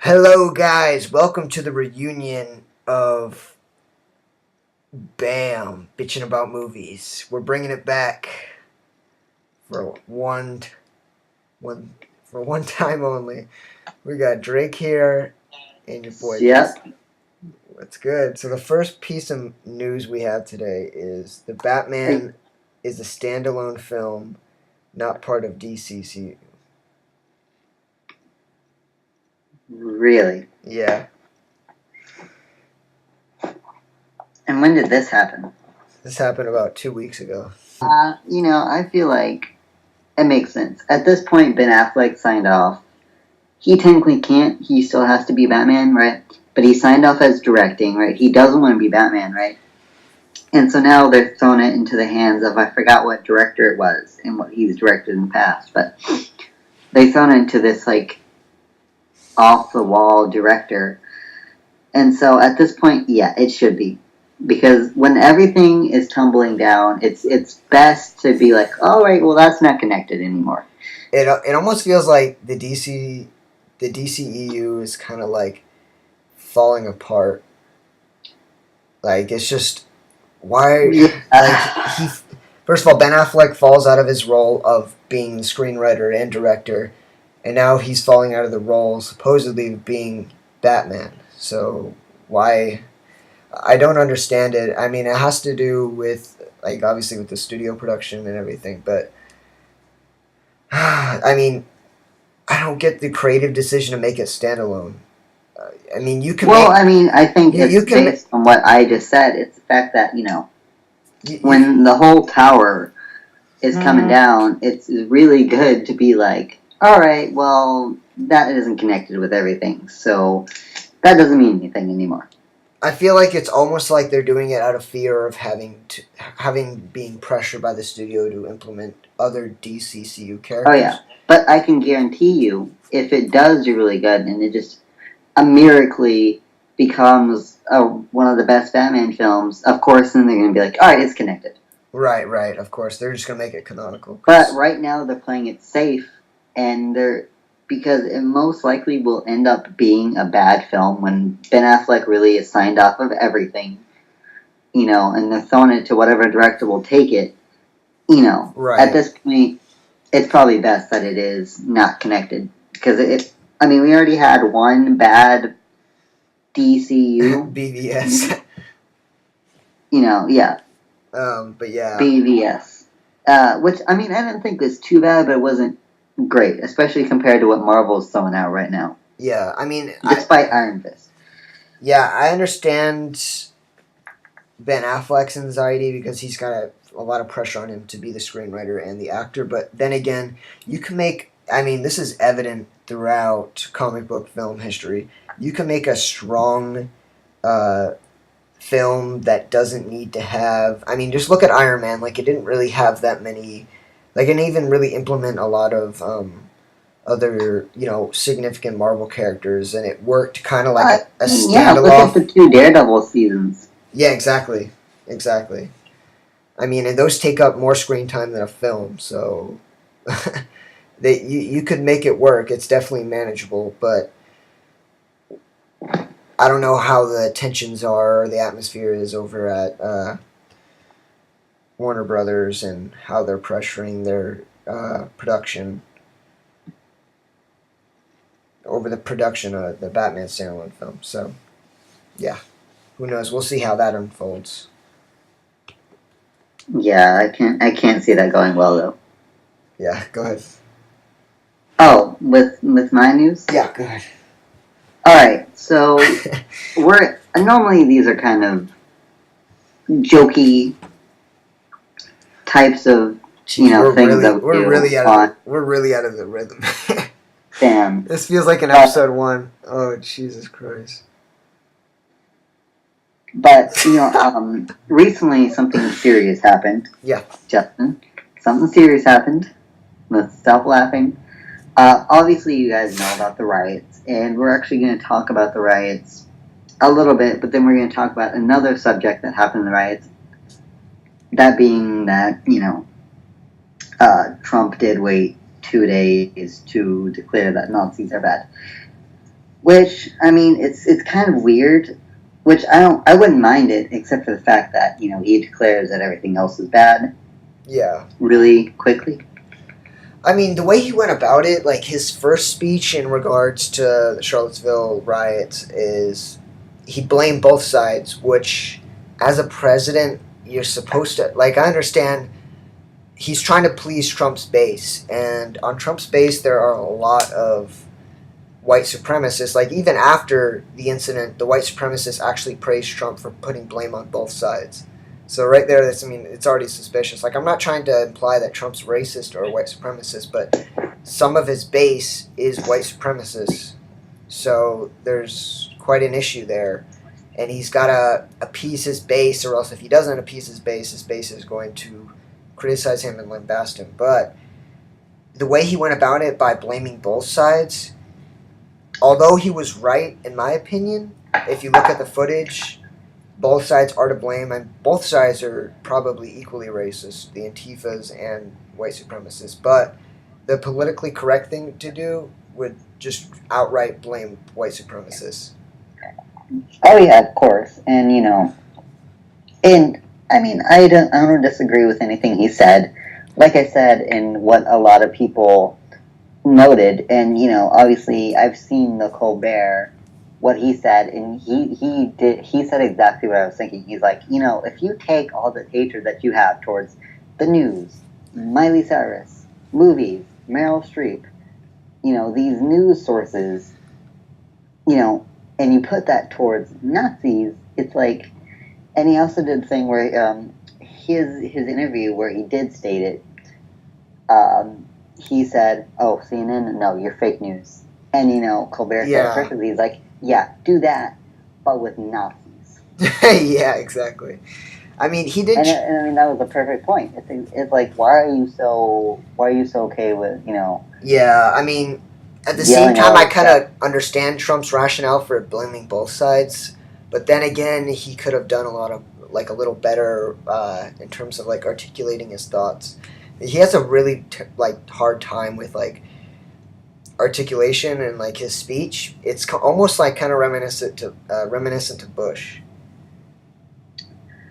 Hello, guys. Welcome to the reunion of BAM, bitching about movies. We're bringing it back for one for one time only. We got Drake here and your boy. Yep. What's good? So the first piece of news we have today is the Batman is a standalone film, not part of DCCU. Really? Yeah. And when did this happen? This happened about 2 weeks ago. I feel like it makes sense. At this point, Ben Affleck signed off. He technically can't. He still has to be Batman, right? But he signed off as directing, right? He doesn't want to be Batman, right? And so now they're throwing it into the hands of, I forgot what director it was and what he's directed in the past, but they thrown it into this, off-the-wall director. And so at this point, yeah, it should be. Because when everything is tumbling down, it's best to be like, all right, well, that's not connected anymore. It almost feels like the DCEU is kind of like falling apart. Like it's just why first of all, Ben Affleck falls out of his role of being the screenwriter and director, and now he's falling out of the role supposedly of being Batman. So why? I don't understand it. I mean, it has to do with obviously with the studio production and everything, but I mean, I don't get the creative decision to make it standalone. I mean, you can. I think it's based on what I just said. It's the fact that when the whole tower is coming down, it's really good to be like, all right, well, that isn't connected with everything, so that doesn't mean anything anymore. I feel like it's almost like they're doing it out of fear of being pressured by the studio to implement other DCCU characters. Oh yeah, but I can guarantee you, if it does do really good and it just miraculously becomes one of the best Batman films, of course, then they're going to be like, all right, it's connected. Right. Of course, they're just going to make it canonical. But right now, they're playing it safe, and because it most likely will end up being a bad film when Ben Affleck really is signed off of everything, and they're throwing it to whatever director will take it. Right. At this point, it's probably best that it is not connected because we already had one bad DCU. BVS. Yeah. But yeah. BVS. Which, I didn't think was too bad, but it wasn't great, especially compared to what Marvel's throwing out right now. Yeah, despite Iron Fist. Yeah, I understand Ben Affleck's anxiety because he's got a lot of pressure on him to be the screenwriter and the actor, but then again, you can make, this is evident throughout comic book film history, you can make a strong film that doesn't need to have, just look at Iron Man, it didn't really have that many, it didn't even really implement a lot of other, significant Marvel characters, and it worked kind of like a standalone. Yeah, look at the 2 Daredevil seasons. Yeah, exactly. And those take up more screen time than a film, so you could make it work. It's definitely manageable, but I don't know how the tensions are or the atmosphere is over at Warner Brothers and how they're pressuring their production over the production of the Batman standalone film. So, yeah, who knows? We'll see how that unfolds. Yeah, I can't see that going well though. Yeah, go ahead. Oh, with my news? Yeah, go ahead. All right, so normally these are kind of jokey types of things that we're really out of the rhythm. Damn. This feels like an episode 1. Oh, Jesus Christ. But, recently something serious happened. Yeah. Justin, something serious happened. Let's stop laughing. Obviously, you guys know about the riots, and we're actually going to talk about the riots a little bit, but then we're going to talk about another subject that happened in the riots. That being that, Trump did wait 2 days to declare that Nazis are bad. Which, I mean, it's kind of weird. Which I wouldn't mind it, except for the fact that he declares that everything else is bad. Yeah. Really quickly. I mean, the way he went about it, like his first speech in regards to the Charlottesville riots, is he blamed both sides. Which, as a president, you're supposed to like. I understand. He's trying to please Trump's base, and on Trump's base, there are a lot of white supremacists. Like, even after the incident, the white supremacists actually praised Trump for putting blame on both sides. So right there, it's already suspicious. Like, I'm not trying to imply that Trump's racist or white supremacist, but some of his base is white supremacists. So there's quite an issue there. And he's got to appease his base, or else if he doesn't appease his base is going to criticize him and lambast him. But the way he went about it by blaming both sides, although he was right, in my opinion, if you look at the footage, both sides are to blame, and both sides are probably equally racist, the Antifas and white supremacists. But the politically correct thing to do would just outright blame white supremacists. Oh yeah, of course, and and I mean, I don't disagree with anything he said. Like I said, and what a lot of people noted, and obviously I've seen the Colbert, what he said, and he said exactly what I was thinking. He's like, if you take all the hatred that you have towards the news, Miley Cyrus, movies, Meryl Streep, these news sources, and you put that towards Nazis, it's like, and he also did the thing where his interview where he did state it. He said, "Oh, CNN, no, you're fake news." And Colbert said it perfectly. He's like, "Yeah, do that, but with Nazis." Yeah, exactly. I mean, he did. And I mean, that was a perfect point. It's like, why are you so okay with Yeah, I mean, at the same time, I kind of understand Trump's rationale for blaming both sides, but then again, he could have done a little better in terms of like articulating his thoughts. He has a really hard time with like articulation and like his speech. It's almost like kind of reminiscent to Bush,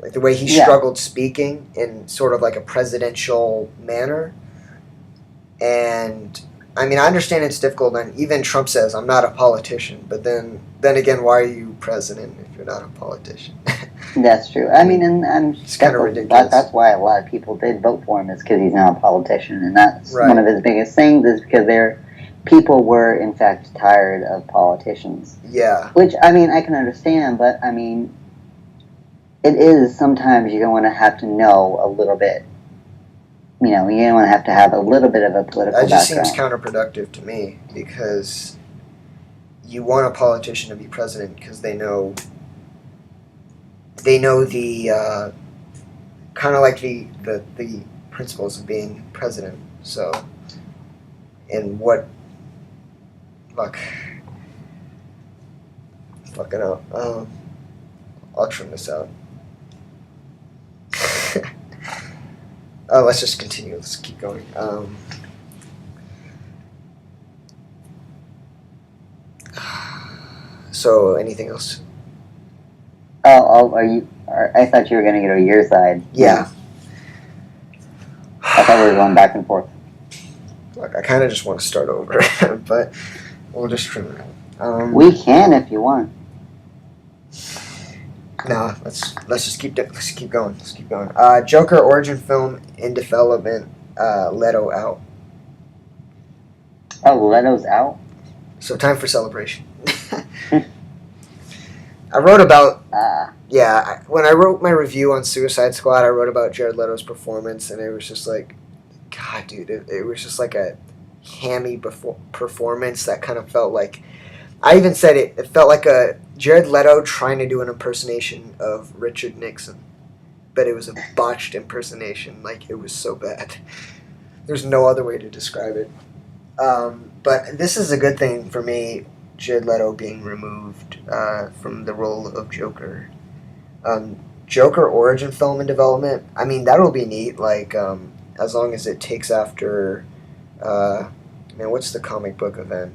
like the way he struggled speaking in sort of like a presidential manner. And I mean, I understand it's difficult, and even Trump says, "I'm not a politician," but then again, why are you president if you're not a politician? That's true. I mean, and it's kind of ridiculous. That's why a lot of people did vote for him, is because he's not a politician, and that's one of his biggest things, is because people were in fact tired of politicians. Yeah. Which, I mean, I can understand, but I mean, it is sometimes you're going to have to know a little bit. You're going to have a little bit of a political background. That just seems counterproductive to me, because you want a politician to be president because they know the kind of like the principles of being president. So, and what fucking up. I'll trim this out. Let's just continue. Let's keep going. So, anything else? I thought you were going to go to your side. Yeah. I thought we were going back and forth. Look, I kind of just want to start over, but we'll just trim it out. We can if you want. No, let's just keep going. Let's keep going. Joker origin film in development. Leto out. Oh, Leto's out? So time for celebration. I wrote about when I wrote my review on Suicide Squad, I wrote about Jared Leto's performance, and it was just like, God, dude, it was just like a hammy performance that kind of felt like, I even said it felt like a Jared Leto trying to do an impersonation of Richard Nixon, but it was a botched impersonation. Like, it was so bad. There's no other way to describe it. But this is a good thing for me, Jared Leto being removed from the role of Joker. Joker origin film in development, I mean, that'll be neat, like, as long as it takes after, what's the comic book event?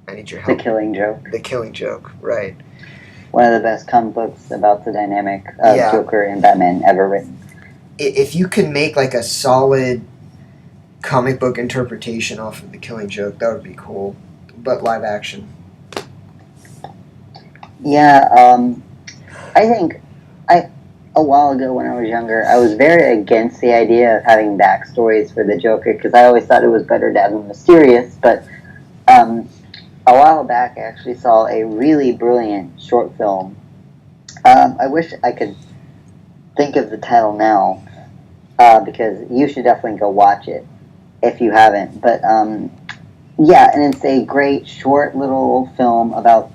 I need your The help. Killing Joke. The Killing Joke, right. One of the best comic books about the dynamic of Yeah. Joker and Batman ever written. If you can make like a solid comic book interpretation off of The Killing Joke, that would be cool. But live action. Yeah, I think a while ago when I was younger, I was very against the idea of having backstories for the Joker because I always thought it was better to have them mysterious. But a while back, I actually saw a really brilliant short film. I wish I could think of the title now because you should definitely go watch it if you haven't. But yeah, and it's a great short little film about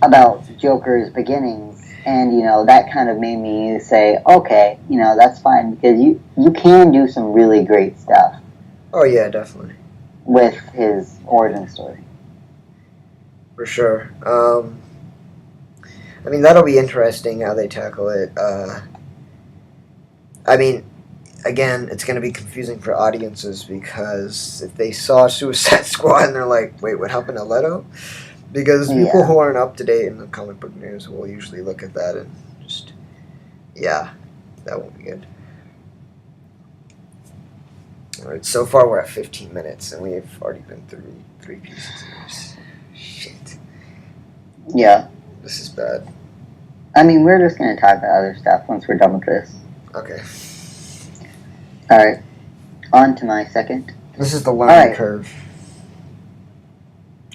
about Joker's beginnings. And that kind of made me say, okay, that's fine because you can do some really great stuff. Oh yeah, definitely. With his origin story. For sure. I mean, that'll be interesting how they tackle it. I mean, again, it's going to be confusing for audiences because if they saw Suicide Squad and they're like, wait, what happened to Leto? Because people who aren't up to date in the comic book news will usually look at that and just, yeah, that won't be good. Alright, so far we're at 15 minutes and we've already been through 3 pieces of this. Shit. Yeah. This is bad. I mean, we're just going to talk about other stuff once we're done with this. Okay. Alright. On to my second. This is the learning curve.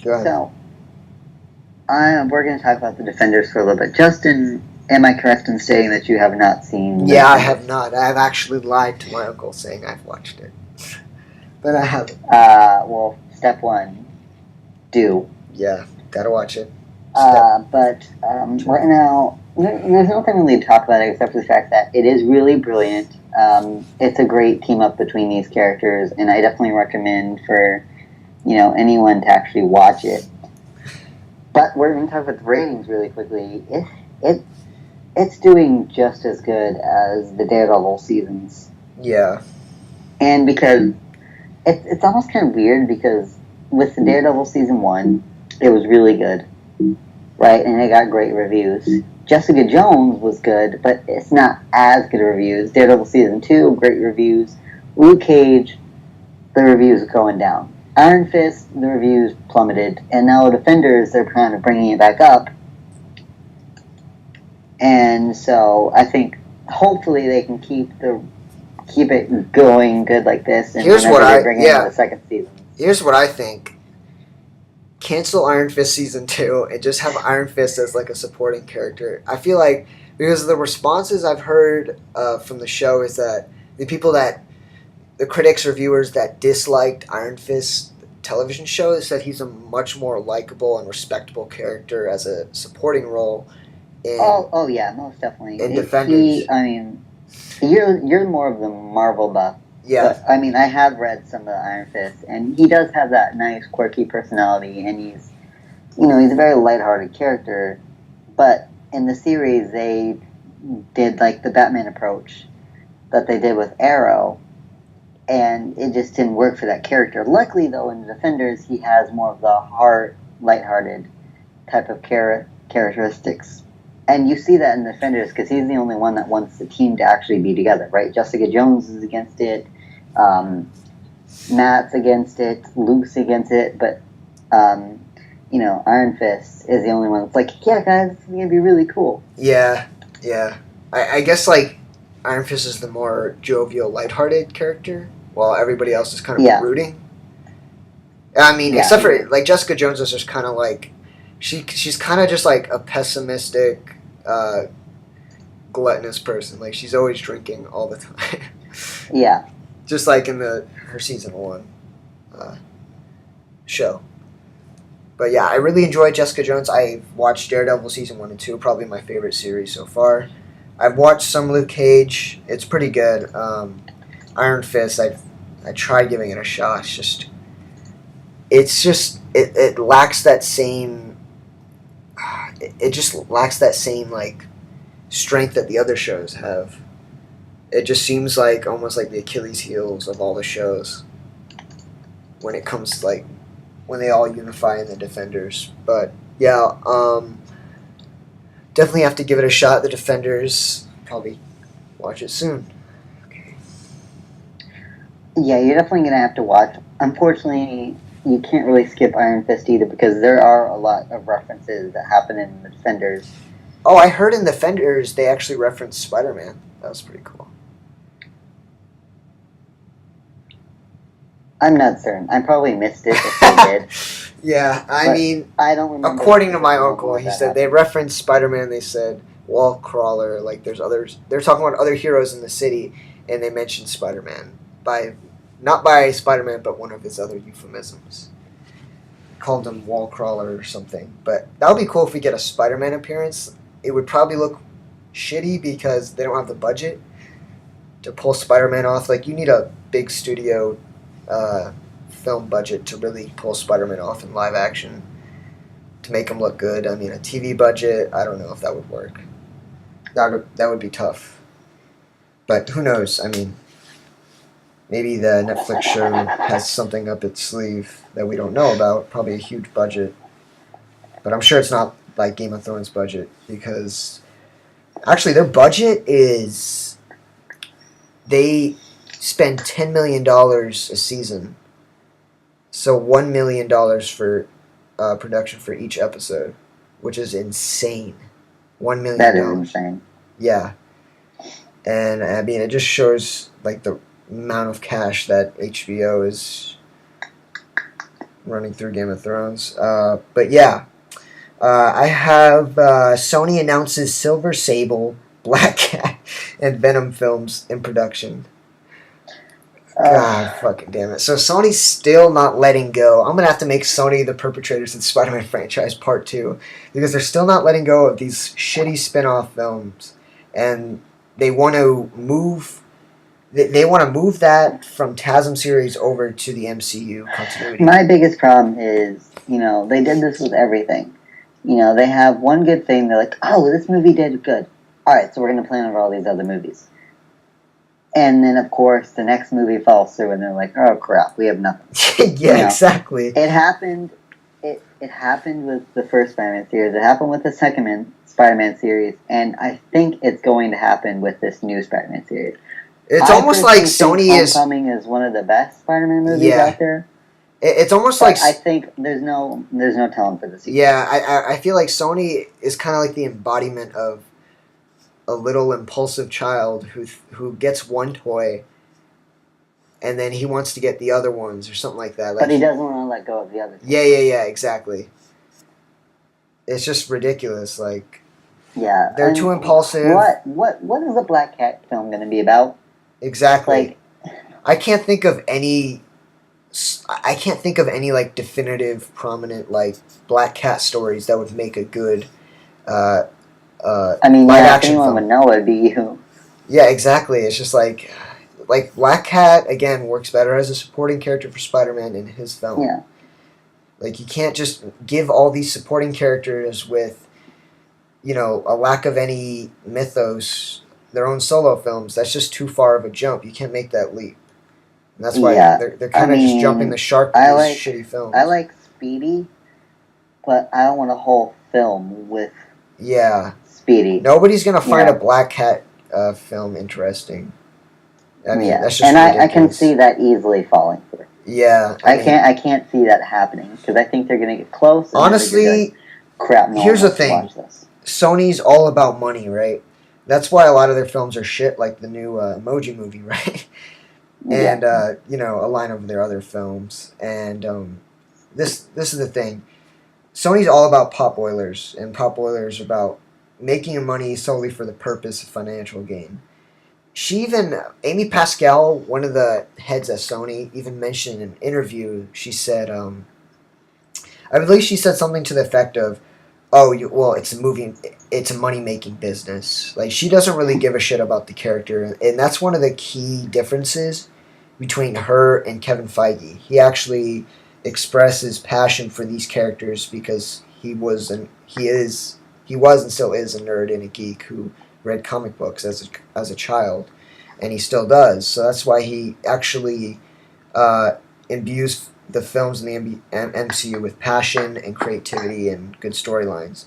Go ahead. So, we're going to talk about the Defenders for a little bit. Justin, am I correct in stating that you have not seen? Yeah, I have not. I have actually lied to my uncle saying I've watched it. But I haven't. Well, step 1. Do. Yeah, gotta watch it. But right now, there's nothing really to talk about except for the fact that it is really brilliant. It's a great team up between these characters, and I definitely recommend for anyone to actually watch it. But we're going to talk about the ratings really quickly. It's doing just as good as the Daredevil seasons. Yeah. And because it's almost kind of weird because with the Daredevil season 1, it was really good. Right, and it got great reviews. Jessica Jones was good, but it's not as good reviews. Daredevil season 2, great reviews. Luke Cage, the reviews are going down. Iron Fist, the reviews plummeted, and now Defenders, they're kind of bringing it back up. And so I think hopefully they can keep it going good like this. And here's what I bring in the second season. Here's what I think. Cancel Iron Fist Season 2 and just have Iron Fist as like a supporting character. I feel like because of the responses I've heard from the show is that the critics or viewers that disliked Iron Fist television show said he's a much more likable and respectable character as a supporting role. Oh yeah, most definitely. In Defenders. You're more of the Marvel buff. Yeah. But, I mean, I have read some of the Iron Fist, and he does have that nice, quirky personality, and he's a very lighthearted character. But in the series, they did, like, the Batman approach that they did with Arrow, and it just didn't work for that character. Luckily, though, in the Defenders, he has more of the heart, lighthearted type of characteristics. And you see that in the Defenders, because he's the only one that wants the team to actually be together, right? Jessica Jones is against it. Matt's against it, Luke's against it, but Iron Fist is the only one that's like, yeah, guys, this is gonna be really cool. Yeah. I guess like Iron Fist is the more jovial, lighthearted character, while everybody else is kind of brooding. I mean, except for like Jessica Jones is just kind of like she's kind of just like a pessimistic, gluttonous person. Like she's always drinking all the time. Yeah. Just like in her season 1 show. But yeah, I really enjoyed Jessica Jones. I watched Daredevil season 1 and 2, probably my favorite series so far. I've watched some Luke Cage. It's pretty good. Iron Fist, I tried giving it a shot. It lacks that same. It just lacks that same like strength that the other shows have. It just seems like almost like the Achilles heels of all the shows when it comes to like when they all unify in the Defenders. But yeah, definitely have to give it a shot. The Defenders, probably watch it soon. Yeah, you're definitely gonna have to watch. Unfortunately, you can't really skip Iron Fist either because there are a lot of references that happen in the Defenders. Oh, I heard in the Defenders they actually referenced Spider-Man. That was pretty cool. I'm not certain. I probably missed it if they did. Yeah, I mean, I don't remember. According to my uncle, he said they referenced Spider-Man. They said wall crawler. Like there's others. They're talking about other heroes in the city, and they mentioned Spider-Man not by Spider-Man, but one of his other euphemisms. Called him wall crawler or something. But that would be cool if we get a Spider-Man appearance. It would probably look shitty because they don't have the budget to pull Spider-Man off. Like you need a big studio film budget to really pull Spider-Man off in live action to make him look good. I mean, a TV budget, I don't know if that would work. That would be tough. But who knows? I mean, maybe the Netflix show has something up its sleeve that we don't know about. Probably a huge budget. But I'm sure it's not like Game of Thrones budget because actually their budget is they spend $10 million a season. So $1 million for production for each episode, which is insane. $1 million. That is insane. Yeah. And I mean, it just shows like the amount of cash that HBO is running through Game of Thrones. But yeah, I have Sony announces Silver Sable, Black Cat, and Venom films in production. God fucking damn it. So Sony's still not letting go. I'm going to have to make Sony the perpetrators of the Spider-Man franchise part 2 because they're still not letting go of these shitty spin-off films. And they want to move that from TASM series over to the MCU continuity. My biggest problem is, they did this with everything. They have one good thing. They're like, oh, this movie did good. All right, so we're going to plan over all these other movies. And then, of course, the next movie falls through, and they're like, "Oh crap, we have nothing." Yeah, exactly. It happened. It happened with the first Spider-Man series. It happened with the second Spider-Man series, and I think it's going to happen with this new Spider-Man series. It's almost like Sony Homecoming is one of the best Spider-Man movies out there. It's almost like I think there's no telling for the sequel. Yeah, I feel like Sony is kind of like the embodiment of a little impulsive child who gets one toy and then he wants to get the other ones or something like that. But he doesn't want to let go of the other toys. Yeah, exactly. It's just ridiculous. Like, yeah, they're too impulsive. What is a Black Cat film going to be about? Exactly. I can't think of any like definitive, prominent like Black Cat stories that would make a good if anyone would know, it'd be you. Yeah, exactly. It's just like Black Cat again works better as a supporting character for Spider-Man in his film. Yeah. Like you can't just give all these supporting characters with, a lack of any mythos, their own solo films. That's just too far of a jump. You can't make that leap. And that's why they're kind of just jumping the shark with these shitty films. I like Speedy, but I don't want a whole film with Speedy. Nobody's gonna find a Black Cat film interesting. I mean, that's just ridiculous. I can see that easily falling through. Yeah, I can't see that happening because I think they're gonna get close. And honestly, crap. No, here's the thing: Sony's all about money, right? That's why a lot of their films are shit, like the new Emoji Movie, right? And a line of their other films. And this is the thing: Sony's all about pop boilers, and pop boilers are about making money solely for the purpose of financial gain. Amy Pascal, one of the heads at Sony, even mentioned in an interview, she said, I believe she said something to the effect of, it's a money-making business. Like, she doesn't really give a shit about the character, and that's one of the key differences between her and Kevin Feige. He actually expresses passion for these characters because he was and still is a nerd and a geek who read comic books as a child, and he still does. So that's why he actually imbues the films in the MCU with passion and creativity and good storylines.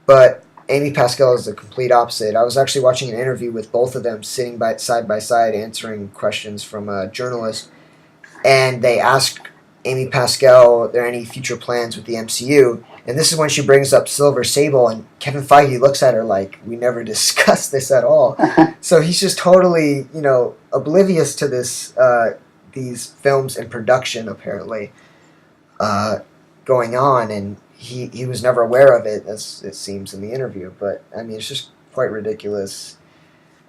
But Amy Pascal is the complete opposite. I was actually watching an interview with both of them sitting by side answering questions from a journalist, and they asked Amy Pascal, are there any future plans with the MCU? And this is when she brings up Silver Sable, and Kevin Feige looks at her like, we never discussed this at all. So he's just totally, oblivious to these films in production, apparently, going on, and he was never aware of it, as it seems in the interview. But, I mean, it's just quite ridiculous.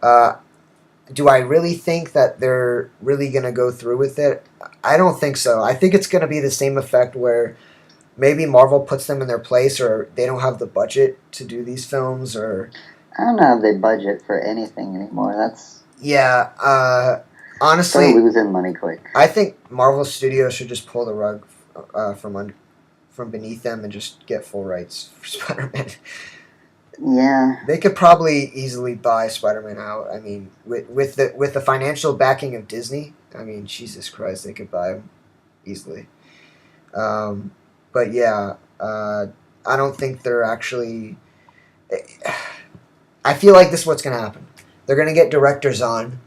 Do I really think that they're really going to go through with it? I don't think so. I think it's going to be the same effect where maybe Marvel puts them in their place, or they don't have the budget to do these films, or I don't know if they budget for anything anymore. That's honestly, they're losing money quick. I think Marvel Studios should just pull the rug from beneath them and just get full rights for Spider-Man. Yeah, They could probably easily buy Spider-Man out. I mean, with the financial backing of Disney, I mean, Jesus Christ, they could buy him easily. But yeah, I don't think they're actually. I feel like this is what's going to happen. They're going to get directors on.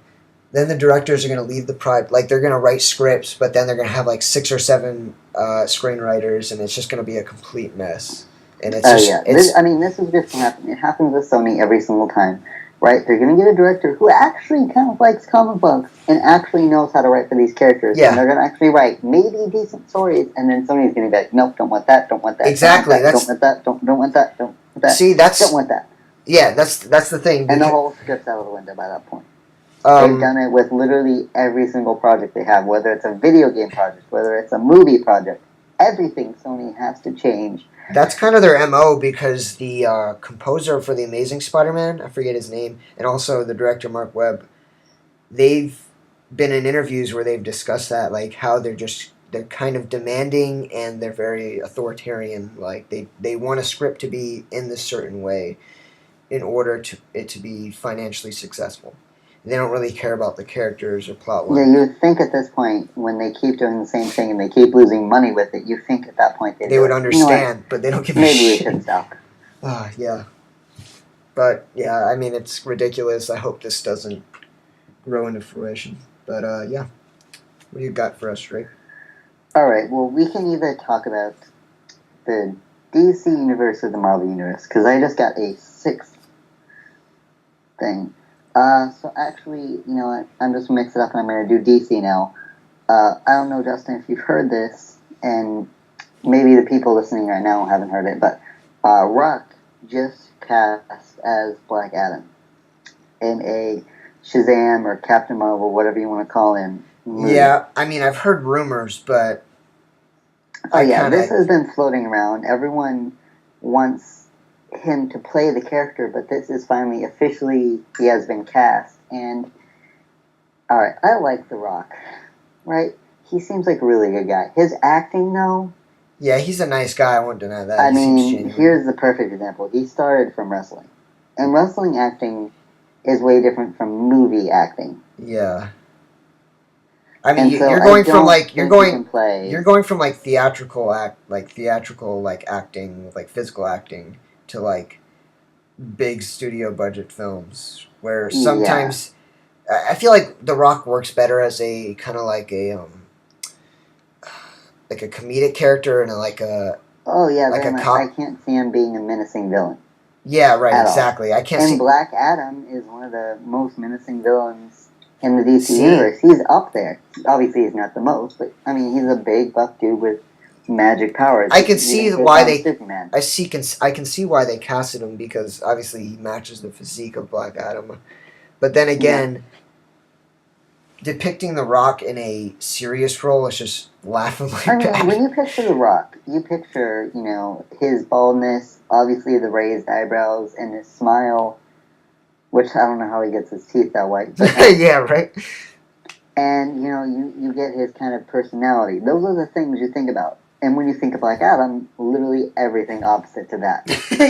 Then the directors are going to leave the project. Like, they're going to write scripts, but then they're going to have like 6 or 7 screenwriters, and it's just going to be a complete mess. And it's this is just going to happen. It happens with Sony every single time, right? They're going to get a director who actually kind of likes comic books and actually knows how to write for these characters. Yeah. And they're going to actually write maybe decent stories, and then Sony's going to be like, nope, don't want that, don't want that. Exactly. Don't want that, don't want that, don't want that. See, don't want that. Yeah, that's the thing. And the whole script's out of the window by that point. They've done it with literally every single project they have, whether it's a video game project, whether it's a movie project. Everything Sony has to change. That's kind of their MO, because the composer for The Amazing Spider-Man, I forget his name, and also the director, Mark Webb, they've been in interviews where they've discussed that, like how they're kind of demanding and they're very authoritarian. Like they want a script to be in this certain way in order to be financially successful. They don't really care about the characters or plot lines. Yeah, you would think at this point, when they keep doing the same thing and they keep losing money with it, you think at that point they would understand, but they don't give a shit. Maybe we should stop. Yeah. But, yeah, I mean, it's ridiculous. I hope this doesn't grow into fruition. But, yeah. What do you got for us, Drake? Alright, well, we can either talk about the DC universe or the Marvel universe, because I just got a 6th thing. So actually, you know what, I'm just going to mix it up and I'm going to do DC now. I don't know, Justin, if you've heard this, and maybe the people listening right now haven't heard it, but Rock just cast as Black Adam in a Shazam or Captain Marvel, whatever you want to call him, movie. Yeah, I mean, I've heard rumors, but... This has been floating around. Everyone wants him to play the character, but this is finally officially, he has been cast. And alright, I like The Rock, right? He seems like a really good guy. His acting, though, yeah, he's a nice guy, I won't deny that. I mean, here's the perfect example. He started from wrestling, and wrestling acting is way different from movie acting. Yeah, I mean, And so you're going I from don't like think he can play. you're going from like theatrical acting, like physical acting, to like big studio budget films where sometimes I feel like The Rock works better as a kind of like a comedic character and like a cop. I can't see him being a menacing villain. Yeah, right, at all. exactly. I can't And see. Black Adam is one of the most menacing villains in the DC universe. He's up there. Obviously, he's not the most, but I mean, he's a big buff dude with magic powers. I can see why they. Superman. I can see why they casted him, because obviously he matches the physique of Black Adam, but then again, depicting The Rock in a serious role is just laughably bad. When you picture The Rock, you picture, his baldness, obviously the raised eyebrows, and his smile, which I don't know how he gets his teeth that white. Yeah, right. And, you get his kind of personality. Those are the things you think about. And when you think of Black Adam, literally everything opposite to that.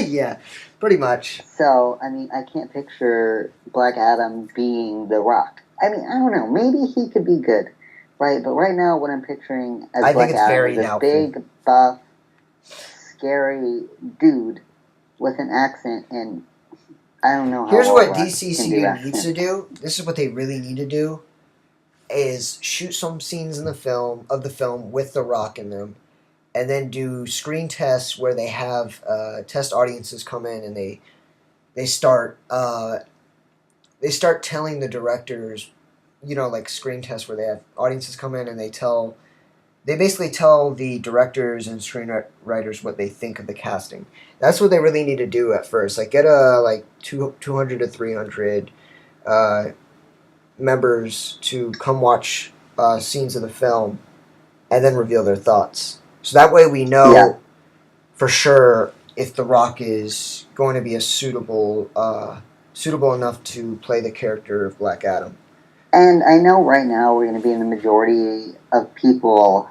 Yeah, pretty much. So, I mean, I can't picture Black Adam being The Rock. I mean, I don't know. Maybe he could be good, Right, but right now what I'm picturing as I Black think it's Adam very is this doubtful. big, buff, scary dude with an accent, and I don't know how Here's well what Rock can do DCCU needs to accents. do. This is what they really need to do: is shoot some scenes in the film with The Rock in them, and then do screen tests where they have test audiences come in and they start telling the directors, like screen tests where they have audiences come in and they basically tell the directors and screenwriters what they think of the casting. That's what they really need to do at first. Like get 200 to 300 uh, members to come watch scenes of the film and then reveal their thoughts. So that way we know for sure if The Rock is going to be a suitable enough to play the character of Black Adam. And I know right now we're going to be in the majority of people.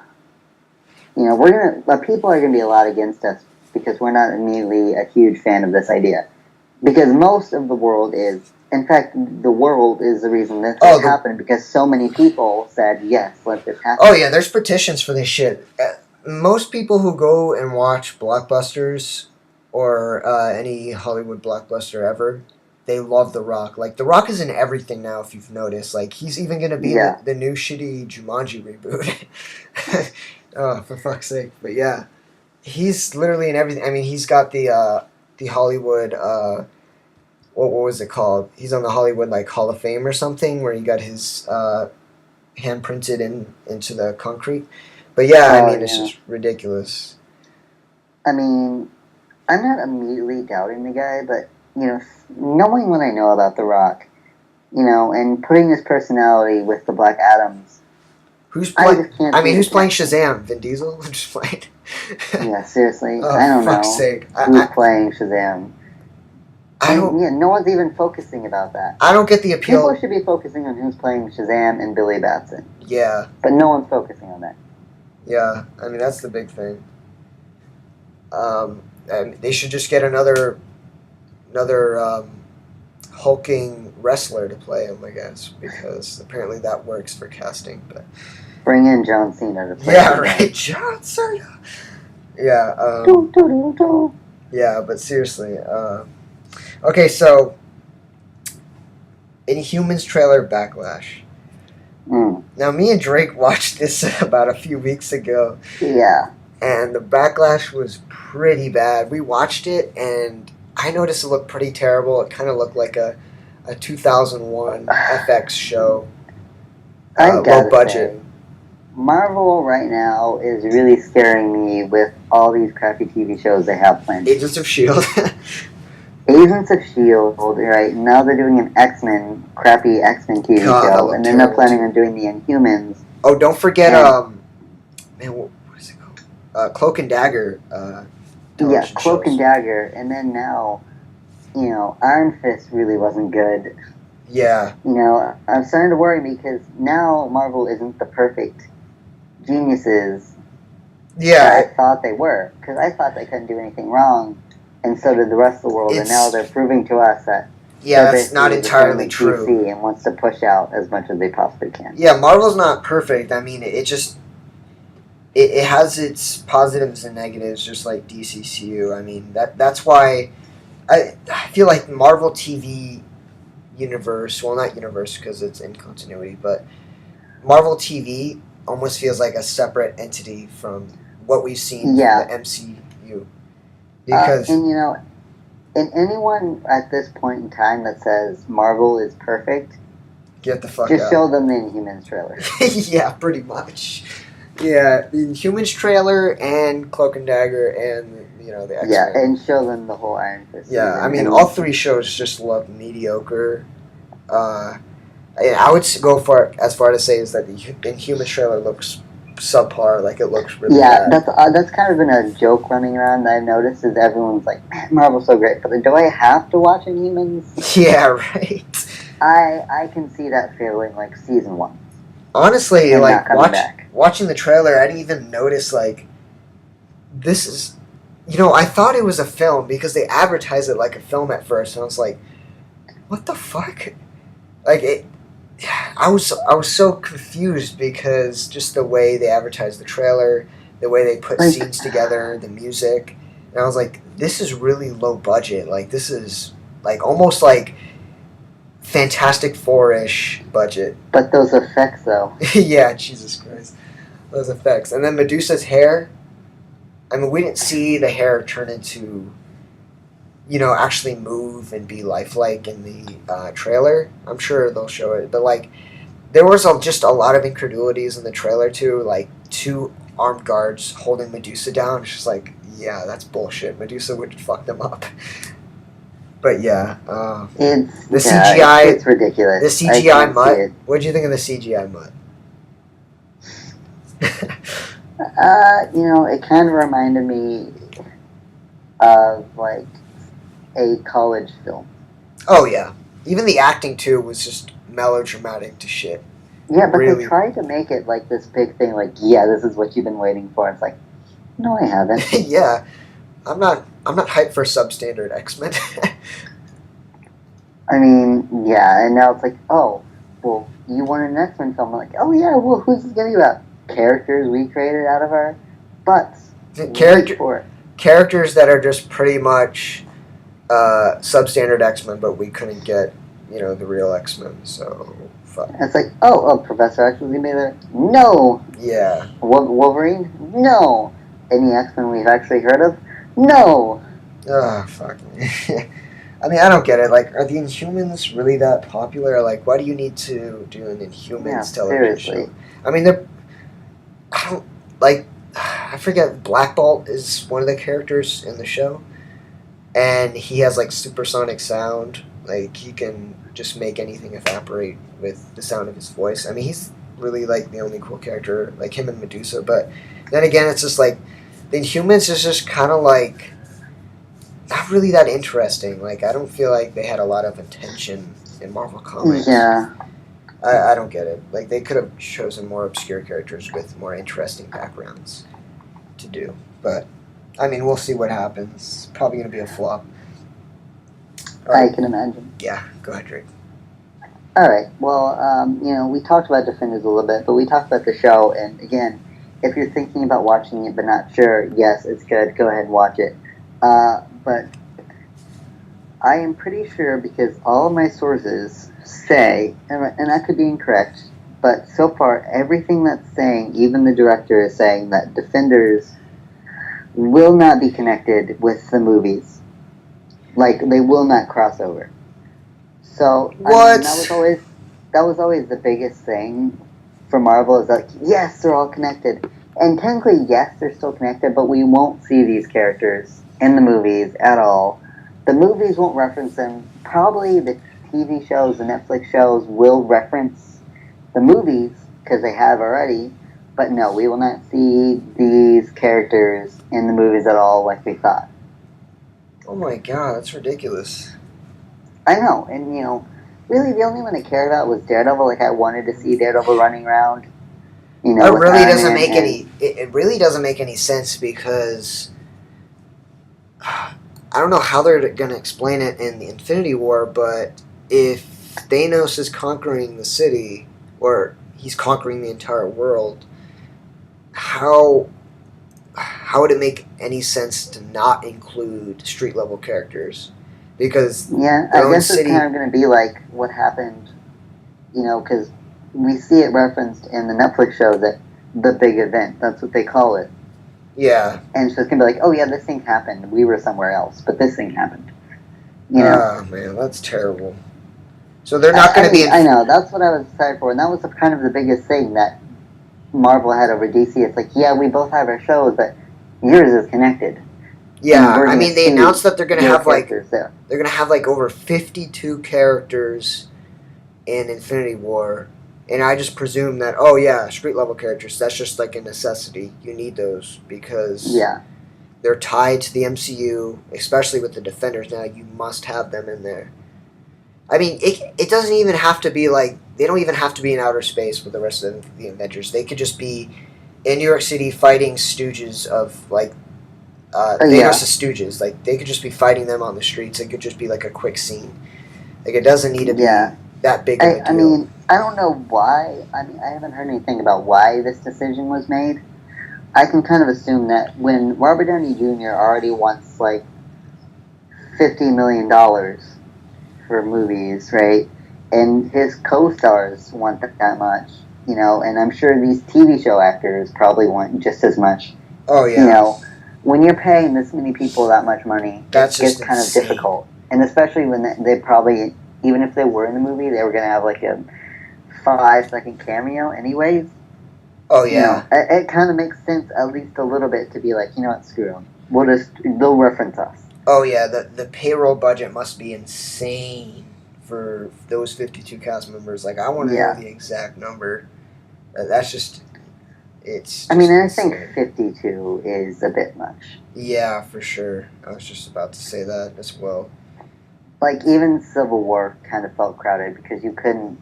People are going to be a lot against us because we're not immediately a huge fan of this idea. Because most of the world is, in fact, the world is the reason that this happened because so many people said, yes, let this happen. Oh, yeah, there's petitions for this shit. Most people who go and watch blockbusters or any Hollywood blockbuster ever, they love The Rock. Like, The Rock is in everything now, if you've noticed. Like, he's even going to be in the new shitty Jumanji reboot. Oh, for fuck's sake. But yeah, he's literally in everything. I mean, he's got the Hollywood, what was it called? He's on the Hollywood, like, Hall of Fame or something, where he got his hand printed into the concrete. But yeah, it's just ridiculous. I mean, I'm not immediately doubting the guy, but, knowing what I know about The Rock, and putting his personality with the Black Adams. Who's playing? Who's playing Shazam? Vin Diesel? Just playing. Yeah, seriously. Oh, I don't know. Sake. Who's playing Shazam? No one's even focusing about that. I don't get the appeal. People should be focusing on who's playing Shazam and Billy Batson. Yeah. But no one's focusing on that. Yeah, that's the big thing. And they should just get another hulking wrestler to play him, I guess, because apparently that works for casting. But bring in John Cena to play. Yeah, right, John Cena. Yeah. Yeah, but seriously. Okay, so Inhumans trailer backlash. Now, me and Drake watched this about a few weeks ago. Yeah. And the backlash was pretty bad. We watched it, and I noticed it looked pretty terrible. It kind of looked like a 2001 FX show. Low budget. Marvel right now is really scaring me with all these crappy TV shows they have planned. Agents of S.H.I.E.L.D. Agents of S.H.I.E.L.D., right? Now they're doing an crappy X-Men TV show, and then they're planning on doing the Inhumans. Oh, don't forget, what is it called? Cloak and Dagger. Cloak and Dagger, and then now, Iron Fist really wasn't good. Yeah. I'm starting to worry because now Marvel isn't the perfect geniuses that I thought they were, because I thought they couldn't do anything wrong. And so did the rest of the world, and now they're proving to us that that's not entirely true. DC and wants to push out as much as they possibly can. Yeah, Marvel's not perfect. It just it has its positives and negatives, just like DCCU. That's why I feel like Marvel TV universe. Well, not universe because it's in continuity, but Marvel TV almost feels like a separate entity from what we've seen in the MCU. Because and anyone at this point in time that says Marvel is perfect, get the fuck just out. show them the Inhumans trailer. Yeah, pretty much. Yeah, the Inhumans trailer and Cloak and Dagger and the X-Men. Yeah, and show them the whole Iron Fist. Yeah, all three shows just look mediocre. I would go as far to say is that the Inhumans trailer looks subpar, like it looks really bad. That's kind of been a joke running around that I've noticed is everyone's like, man, Marvel's so great, but do I have to watch Inhumans? Yeah, right. I can see that feeling like season 1. Honestly, like watching the trailer, I didn't even notice this is, I thought it was a film because they advertised it like a film at first, and I was like, what the fuck? Like I was so confused because just the way they advertised the trailer, the way they put Like, scenes together, the music, and I was like, this is really low budget. Like this is like almost like Fantastic Four-ish budget. but those effects, though. Yeah, Jesus Christ, those effects, and then Medusa's hair. I mean, we didn't see the hair turn into, actually move and be lifelike in the trailer. I'm sure they'll show it, but like there was just a lot of incredulities in the trailer too, like two armed guards holding Medusa down. It's just like, yeah, that's bullshit. Medusa would fuck them up. But yeah, the CGI, it's ridiculous. the I CGI can't mutt. see it. What do you think of the CGI mutt? It kind of reminded me of like a college film. Oh yeah, even the acting too was just melodramatic to shit. Yeah, but Really? they tried to make it like this big thing, like, yeah, this is what you've been waiting for. It's like, no, I haven't. Yeah, I'm not hyped for substandard X-Men. I mean, yeah, and now it's like, oh, well, you want an X-Men film? I'm like, oh yeah, well, who's this gonna be about? Characters we created out of our butts. Wait for it. Characters that are just pretty much substandard X-Men, but we couldn't get, the real X-Men, so fuck. And it's like, oh, Professor X was gonna be there? No. Yeah. Wolverine? No. Any X-Men we've actually heard of? No. Ah, fuck me. I mean, I don't get it. Like, are the Inhumans really that popular? Like, why do you need to do an Inhumans television seriously. show? I mean, I forget, Black Bolt is one of the characters in the show, and he has, like, supersonic sound. Like, he can just make anything evaporate with the sound of his voice. I mean, he's really, like, the only cool character, like him and Medusa, but then again, it's just, like, the Inhumans is just kind of, like, not really that interesting. Like, I don't feel like they had a lot of attention in Marvel Comics. Yeah. I don't get it. Like, they could have chosen more obscure characters with more interesting backgrounds to do. But, I mean, we'll see what happens. Probably going to be a flop. I can imagine. Yeah, go ahead, Drake. Alright, well, we talked about Defenders a little bit, but we talked about the show, and again, if you're thinking about watching it but not sure, yes, it's good, go ahead and watch it. But I am pretty sure, because all of my sources say, and I could be incorrect, but so far everything that's saying, even the director is saying that Defenders will not be connected with the movies. Like, they will not cross over. So, What? I mean, that was always the biggest thing for Marvel, is like, yes, they're all connected. And technically, yes, they're still connected, but we won't see these characters in the movies at all. The movies won't reference them. Probably the TV shows, the Netflix shows will reference the movies, because they have already. But no, we will not see these characters in the movies at all like we thought. Oh my god, that's ridiculous. I know, and really the only one I cared about was Daredevil. Like, I wanted to see Daredevil running around. It really doesn't make any. It really doesn't make any sense, because I don't know how they're going to explain it in the Infinity War, but if Thanos is conquering the city, or he's conquering the entire world, how would it make any sense to not include street level characters? Because yeah, I guess it's kind of going to be like what happened, because we see it referenced in the Netflix show, that the big event, that's what they call it. Yeah. And so it's going to be like, oh yeah, this thing happened. We were somewhere else, but this thing happened. Oh man, that's terrible. So they're not going to be... I know, that's what I was excited for, and that was kind of the biggest thing that Marvel had over DC. It's like, yeah, we both have our shows, but yours is connected. Yeah, I mean, they announced that they're going to have they're going to have over 52 characters in Infinity War, and I just presume that, oh yeah, street level characters, that's just like a necessity. You need those because they're tied to the MCU, especially with the Defenders now. You must have them in there. I mean, it doesn't even have to be they don't even have to be in outer space with the rest of the Avengers. They could just be in New York City fighting stooges of Thanos' stooges. Like, they could just be fighting them on the streets. It could just be a quick scene. Like, it doesn't need to be that big of a I deal. mean, I don't know why. I mean, I haven't heard anything about why this decision was made. I can kind of assume that when Robert Downey Jr. already wants like $50 million for movies, right? And his co-stars want that much, and I'm sure these TV show actors probably want just as much. Oh You yeah, know, when you're paying this many people that much money, that's it gets just kind of insane. difficult. And especially when they probably, even if they were in the movie, they were going to have like a 5-second cameo anyways. Oh yeah, It kind of makes sense at least a little bit to be like, what, screw them. They'll reference us. oh yeah. The payroll budget must be insane for those 52 cast members. Like I want to know Yeah. the exact number. That's just it's. I Just mean, I think insane. 52 is a bit much. Yeah, for sure. I was just about to say that as well. Like, even Civil War kind of felt crowded because you couldn't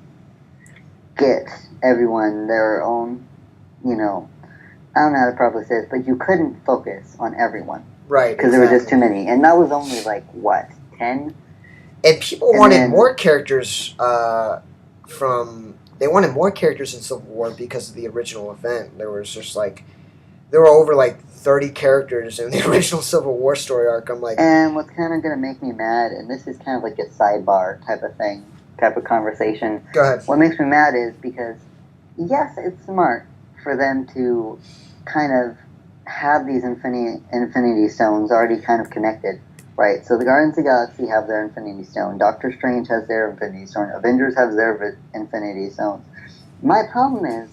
get everyone their own, I don't know how to properly say this, but you couldn't focus on everyone. Right, Because there were just too many. And that was only, like, what, 10? And people wanted more characters from. They wanted more characters in Civil War because of the original event. There was just like. There were over like 30 characters in the original Civil War story arc. I'm like. And what's kind of going to make me mad, and this is kind of like a sidebar type of thing, type of conversation. Go ahead. What makes me mad is because, yes, it's smart for them to kind of have these Infinity Stones already kind of connected, right? So the Guardians of the Galaxy have their Infinity Stone, Doctor Strange has their Infinity Stone, Avengers has their Infinity Stones. My problem is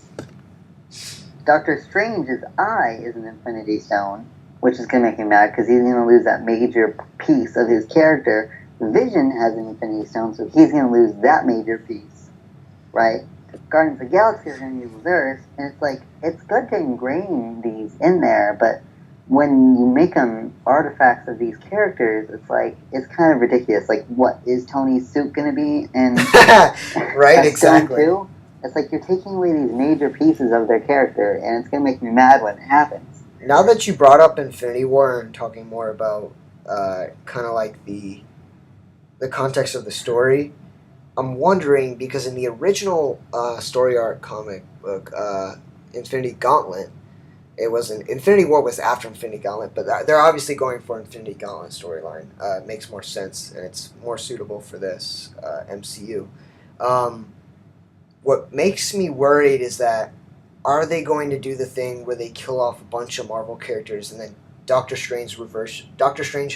Doctor Strange's eye is an Infinity Stone, which is going to make me mad because he's going to lose that major piece of his character. Vision has an Infinity Stone, so he's going to lose that major piece, right? Guardians of the Galaxy is going to use theirs, and it's like, it's good to ingrain these in there, but when you make them artifacts of these characters, it's like, it's kind of ridiculous. Like, what is Tony's suit going to be? And right, exactly. Too? It's like you're taking away these major pieces of their character, and it's going to make me mad when it happens. Now that you brought up Infinity War and talking more about kind of like the context of the story, I'm wondering because in the original story arc comic book, Infinity Gauntlet, it wasn't Infinity War was after Infinity Gauntlet, but they're obviously going for Infinity Gauntlet storyline. It makes more sense and it's more suitable for this MCU. What makes me worried is that are they going to do the thing where they kill off a bunch of Marvel characters and then Doctor Strange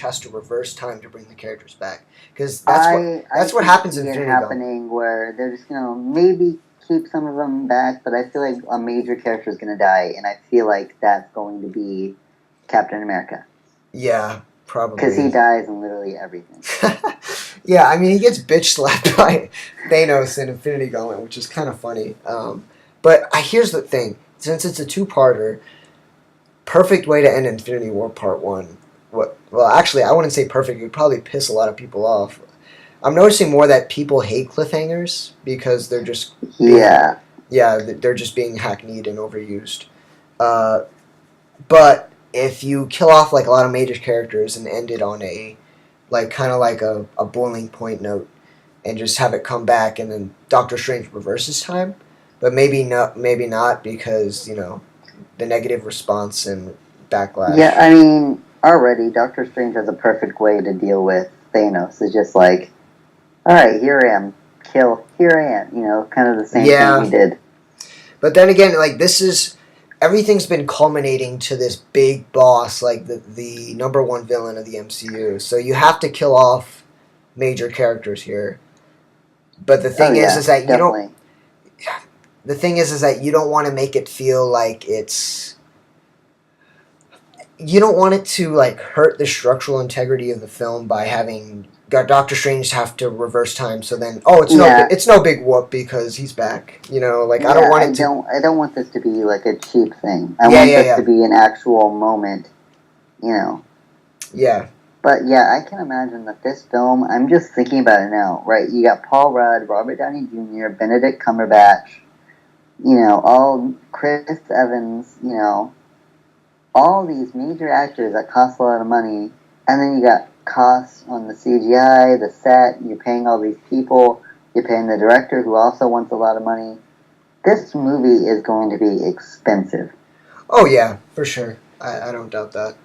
has to reverse time to bring the characters back because that's what happens in Infinity Gauntlet. Happening where they're just gonna maybe keep some of them back, but I feel like a major character is gonna die, and I feel like that's going to be Captain America. Yeah, probably because he dies in literally everything. Yeah, I mean he gets bitch slapped by Thanos in Infinity Gauntlet, which is kind of funny. But here's the thing: since it's a two-parter. Perfect way to end Infinity War Part 1. Well, actually, I wouldn't say perfect. It would probably piss a lot of people off. I'm noticing more that people hate cliffhangers because they're just... they're just being hackneyed and overused. But if you kill off like a lot of major characters and end it on a... like kind of like a boiling point note and just have it come back and then Doctor Strange reverses time, but maybe not because, the negative response and backlash. Yeah, I mean, already Doctor Strange has a perfect way to deal with Thanos. It's just like, alright, here I am. Kill, here I am. Kind of the same thing he did. But then again, like, everything's been culminating to this big boss, like the number one villain of the MCU. So you have to kill off major characters here. But the thing is that you don't... The thing is that you don't want to make it feel like it's... You don't want it to, like, hurt the structural integrity of the film by having Doctor Strange have to reverse time, so then, it's no big whoop because he's back. I don't want it to... I don't want this to be, like, a cheap thing. I want this to be an actual moment, Yeah. But, I can imagine that this film, I'm just thinking about it now, right? You got Paul Rudd, Robert Downey Jr., Benedict Cumberbatch, all Chris Evans, all these major actors that cost a lot of money, and then you got costs on the CGI, the set, you're paying all these people, You're paying the director, who also wants a lot of money. This movie is going to be expensive. Oh yeah, for sure. I don't doubt that.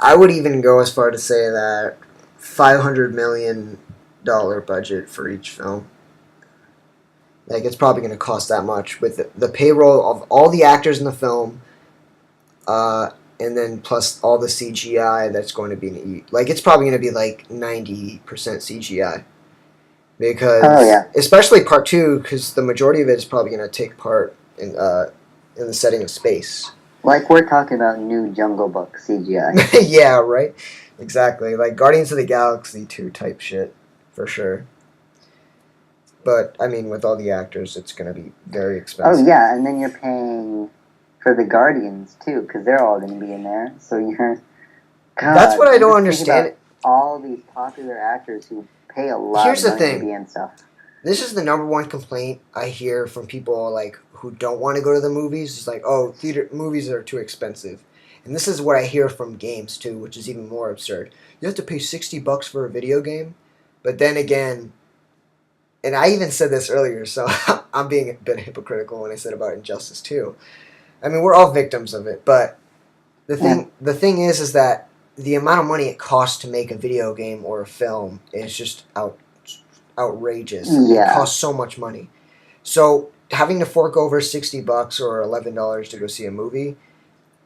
I would even go as far to say that $500 million budget for each film. Like it's probably going to cost that much with the payroll of all the actors in the film, and then plus all the CGI that's going to be like it's probably going to be like 90% CGI Oh, because yeah. especially part two because the majority of it is probably going to take part in the setting of space. Like, we're talking about new Jungle Book CGI. Yeah, right. Exactly, like Guardians of the Galaxy 2 type shit for sure. But I mean, with all the actors, it's going to be very expensive. Oh, yeah, and then you're paying for the Guardians, too, because they're all going to be in there. So you're... God, that's what I don't just understand. think about all these popular actors who pay a lot Here's of the money thing. to be in stuff. This is the number one complaint I hear from people like who don't want to go to the movies. It's like, oh, theater movies are too expensive, and this is what I hear from games too, which is even more absurd. You have to pay $60 for a video game, but then again, and I even said this earlier, so I'm being a bit hypocritical when I said about Injustice 2. I mean, we're all victims of it, but the thing is that the amount of money it costs to make a video game or a film is just outrageous. Yeah. It costs so much money. So having to fork over $60 or $11 to go see a movie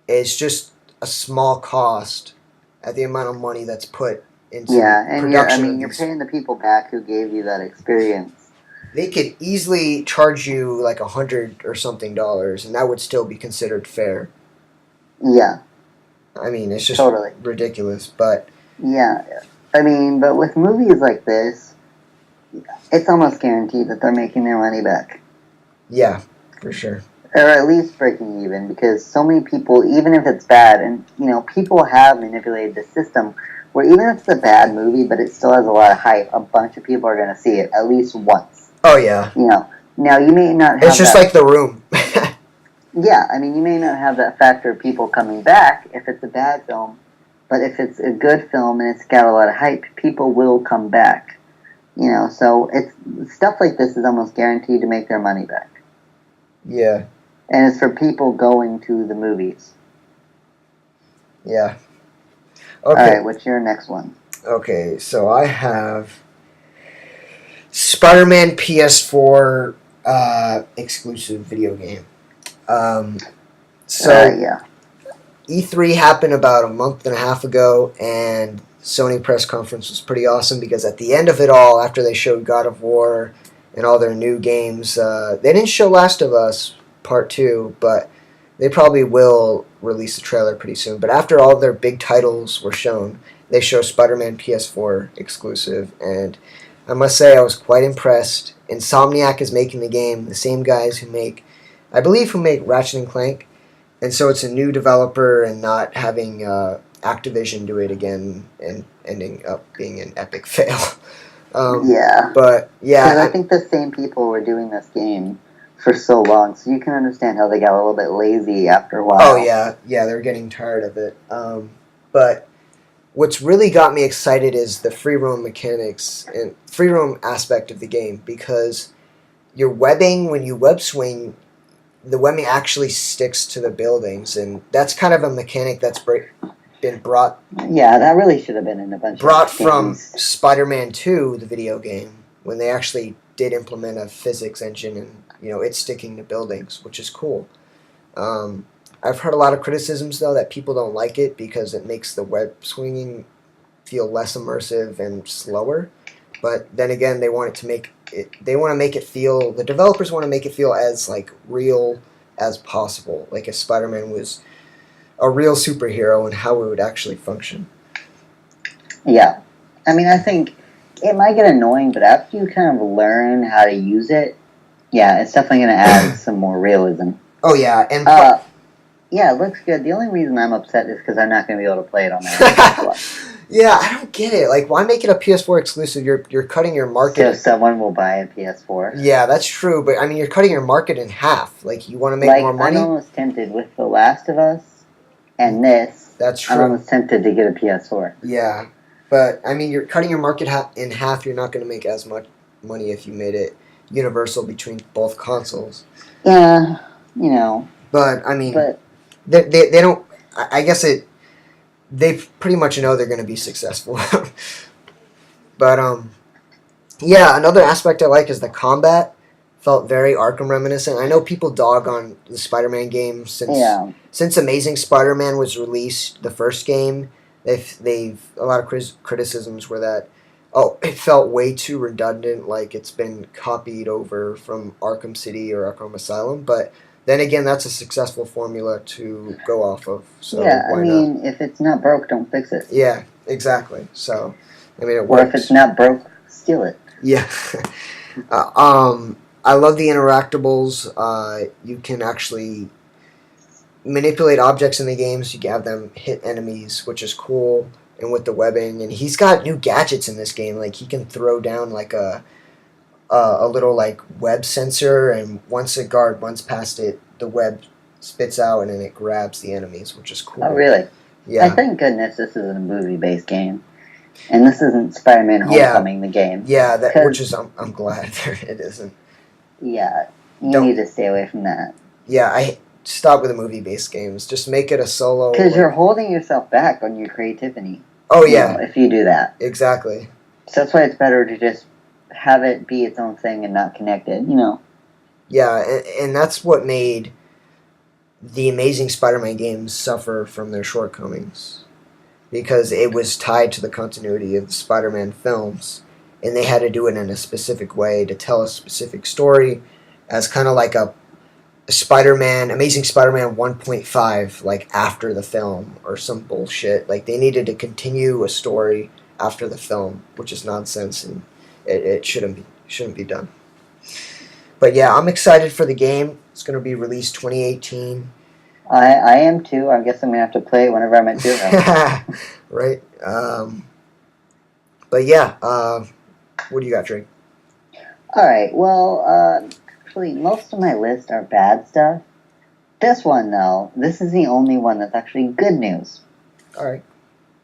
is just a small cost at the amount of money that's put into and production. you're paying the people back who gave you that experience. They could easily charge you like $100 or something, and that would still be considered fair. Yeah. I mean, it's just totally ridiculous, but... Yeah. I mean, but with movies like this, it's almost guaranteed that they're making their money back. Yeah, for sure. Or at least breaking even, because so many people, even if it's bad, and, people have manipulated the system where even if it's a bad movie, but it still has a lot of hype, a bunch of people are going to see it at least once. Oh, yeah. Now you may not have it's just like The Room. Yeah, I mean, you may not have that factor of people coming back if it's a bad film, but if it's a good film and it's got a lot of hype, people will come back. So it's stuff like this is almost guaranteed to make their money back. Yeah. And it's for people going to the movies. Yeah. Okay. All right, what's your next one? Okay, so I have Spider-Man PS4 exclusive video game. Yeah. E3 happened about a month and a half ago, and Sony press conference was pretty awesome because at the end of it all, after they showed God of War and all their new games, they didn't show Last of Us Part 2, but they probably will release the trailer pretty soon. But after all their big titles were shown, they showed Spider-Man PS4 exclusive, and I must say I was quite impressed. Insomniac is making the game, the same guys who make Ratchet and Clank, and so it's a new developer and not having Activision do it again and ending up being an epic fail. But yeah, because I think the same people were doing this game for so long, so you can understand how they got a little bit lazy after a while. Oh yeah, they're getting tired of it. But what's really got me excited is the free roam mechanics and free roam aspect of the game, because your webbing, when you web swing, the webbing actually sticks to the buildings, and that's kind of a mechanic that's been brought. Yeah, that really should have been in a bunch brought of from Spider-Man 2, the video game, when they actually did implement a physics engine and it's sticking to buildings, which is cool. I've heard a lot of criticisms though that people don't like it because it makes the web swinging feel less immersive and slower. But then again, they want to make it feel. The developers want to make it feel as like real as possible, like if Spider-Man was a real superhero and how it would actually function. Yeah, I mean, I think it might get annoying, but after you kind of learn how to use it, yeah, it's definitely going to add some more realism. Oh yeah, and yeah, it looks good. The only reason I'm upset is because I'm not going to be able to play it on my Xbox. Yeah, I don't get it. Like, why make it a PS4 exclusive? You're cutting your market. So someone will buy a PS4. Yeah, that's true. But I mean, you're cutting your market in half. Like, you want to make more money. I'm almost tempted with The Last of Us and this. That's true. I'm almost tempted to get a PS4. Yeah, but I mean, you're cutting your market in half. You're not going to make as much money if you made it universal between both consoles. Yeah, you know, But I mean, but they don't. I guess it. They pretty much know they're going to be successful. But yeah, another aspect I like is the combat. Felt very Arkham reminiscent. I know people dog on the Spider-Man game yeah, since Amazing Spider-Man was released, the first game. They've a lot of criticisms were that it felt way too redundant, like it's been copied over from Arkham City or Arkham Asylum. But then again, that's a successful formula to go off of. So yeah. I why not? mean, if it's not broke, don't fix it. Yeah, exactly. So I mean, it Or if it's works. not broke, steal it. Yeah. I love the interactables. You can actually manipulate objects in the games. You can have them hit enemies, which is cool. And with the webbing, and he's got new gadgets in this game. Like he can throw down like a little like web sensor, and once a guard runs past it, the web spits out and then it grabs the enemies, which is cool. Oh, really? Yeah. I thank goodness this isn't a movie-based game, and this isn't Spider-Man: Homecoming, the game. Yeah, that 'Cause- which is I'm glad it isn't. Yeah, you Don't- need to stay away from that. Yeah, I stop with the movie-based games. Just make it a solo. Because you're holding yourself back on your creativity. Oh you yeah, know, if you do that. exactly. So that's why it's better to just have it be its own thing and not connected, you know. Yeah, and that's what made the Amazing Spider-Man games suffer from their shortcomings, because it was tied to the continuity of the Spider-Man films, and they had to do it in a specific way to tell a specific story, as kind of like a Amazing Spider-Man 1.5, like after the film or some bullshit. Like they needed to continue a story after the film, which is nonsense, and it shouldn't be done. But yeah, I'm excited for the game. It's going to be released 2018. I am too. I guess I'm going to have to play it whenever I'm at zero. Right. But yeah, what do you got, Drake? Alright, well, actually, most of my list are bad stuff. This one, though, this is the only one that's actually good news. All right.